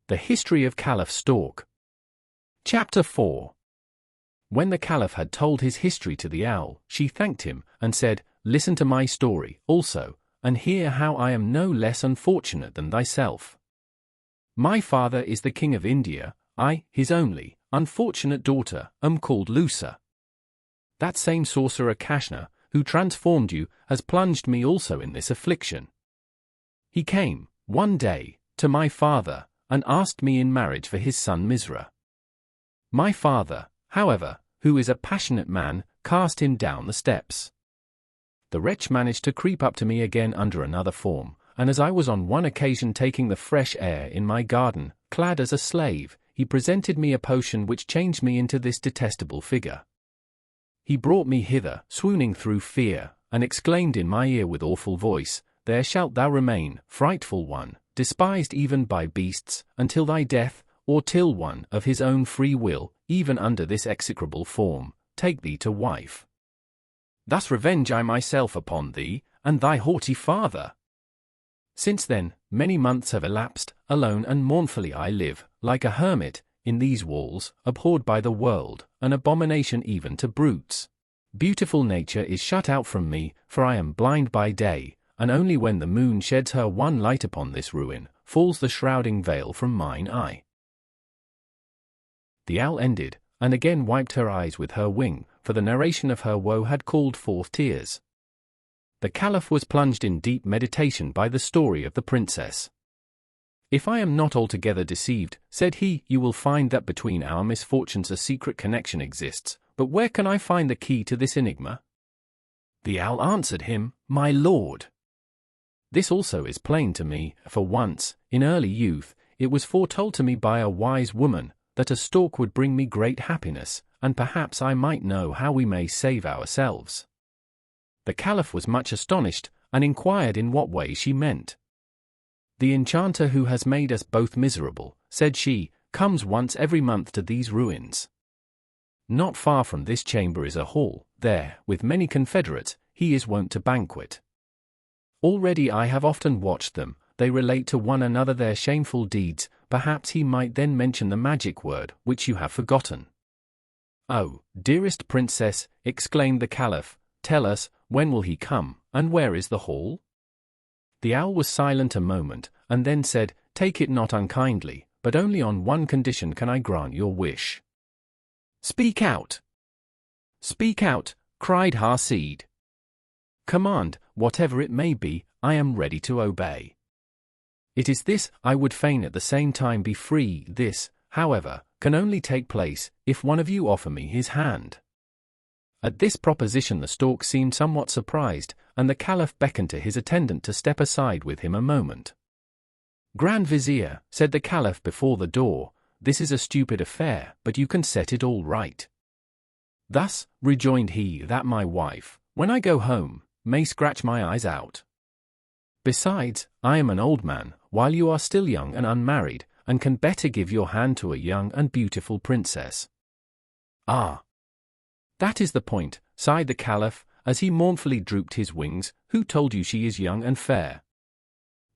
The History of Caliph Stork. Chapter 4. When the Caliph had told his history to the owl, she thanked him, and said, "Listen to my story, also, and hear how I am no less unfortunate than thyself. My father is the king of India, I, his only, unfortunate daughter, am called Lusa. That same sorcerer Kashna, who transformed you, has plunged me also in this affliction. He came, one day, to my father, and asked me in marriage for his son Misra. My father, however, who is a passionate man, cast him down the steps. The wretch managed to creep up to me again under another form, and as I was on one occasion taking the fresh air in my garden, clad as a slave, he presented me a potion which changed me into this detestable figure. He brought me hither, swooning through fear, and exclaimed in my ear with awful voice, 'There shalt thou remain, frightful one, despised even by beasts, until thy death, or till one, of his own free will, even under this execrable form, take thee to wife. Thus revenge I myself upon thee, and thy haughty father.' Since then, many months have elapsed, alone and mournfully I live, like a hermit, in these walls, abhorred by the world, an abomination even to brutes. Beautiful nature is shut out from me, for I am blind by day, and only when the moon sheds her one light upon this ruin, falls the shrouding veil from mine eye." The owl ended, and again wiped her eyes with her wing, for the narration of her woe had called forth tears. The Caliph was plunged in deep meditation by the story of the princess. "If I am not altogether deceived," said he, "you will find that between our misfortunes a secret connection exists, but where can I find the key to this enigma?" The owl answered him, "My lord, this also is plain to me, for once, in early youth, it was foretold to me by a wise woman, that a stork would bring me great happiness, and perhaps I might know how we may save ourselves." The Caliph was much astonished, and inquired in what way she meant. "The enchanter who has made us both miserable," said she, "comes once every month to these ruins. Not far from this chamber is a hall, there, with many confederates, he is wont to banquet. Already I have often watched them, they relate to one another their shameful deeds, perhaps he might then mention the magic word, which you have forgotten." "Oh, dearest princess," exclaimed the Caliph, "tell us, when will he come, and where is the hall?" The owl was silent a moment, and then said, "Take it not unkindly, but only on one condition can I grant your wish." "Speak out!" "Speak out!" cried Hasid. "Command, whatever it may be, I am ready to obey. It is this, I would fain at the same time be free. This, however, can only take place, if one of you offer me his hand." At this proposition the stork seemed somewhat surprised, and the Caliph beckoned to his attendant to step aside with him a moment. "Grand Vizier," said the Caliph before the door, "this is a stupid affair, but you can set it all right." "Thus," rejoined he, "that my wife, when I go home, may scratch my eyes out. Besides, I am an old man, while you are still young and unmarried, and can better give your hand to a young and beautiful princess." "Ah, that is the point," sighed the Caliph, as he mournfully drooped his wings. "Who told you she is young and fair?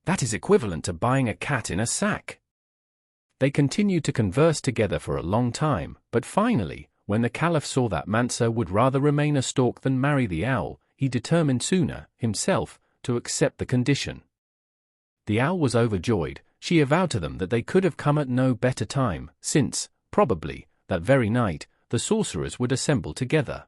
That is equivalent to buying a cat in a sack." They continued to converse together for a long time, but finally, when the Caliph saw that Mansur would rather remain a stork than marry the owl, he determined sooner, himself, to accept the condition. The owl was overjoyed. She avowed to them that they could have come at no better time, since, probably, that very night, the sorcerers would assemble together.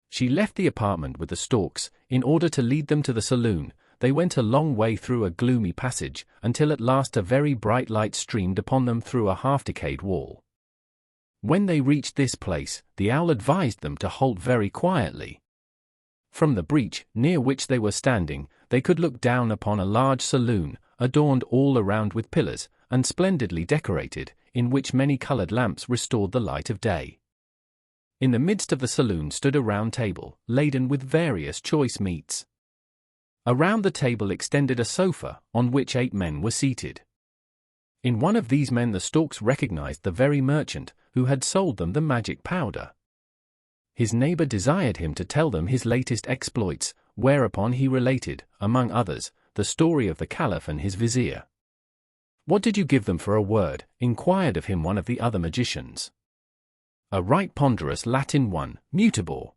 She left the apartment with the storks, in order to lead them to the saloon. They went a long way through a gloomy passage, until at last a very bright light streamed upon them through a half-decayed wall. When they reached this place, the owl advised them to halt very quietly. From the breach, near which they were standing, they could look down upon a large saloon, adorned all around with pillars, and splendidly decorated, in which many-colored lamps restored the light of day. In the midst of the saloon stood a round table, laden with various choice meats. Around the table extended a sofa, on which 8 men were seated. In one of these men the storks recognized the very merchant, who had sold them the magic powder. His neighbor desired him to tell them his latest exploits, whereupon he related, among others, the story of the Caliph and his vizier. "What did you give them for a word?" inquired of him one of the other magicians. "A right ponderous Latin one, mutable,"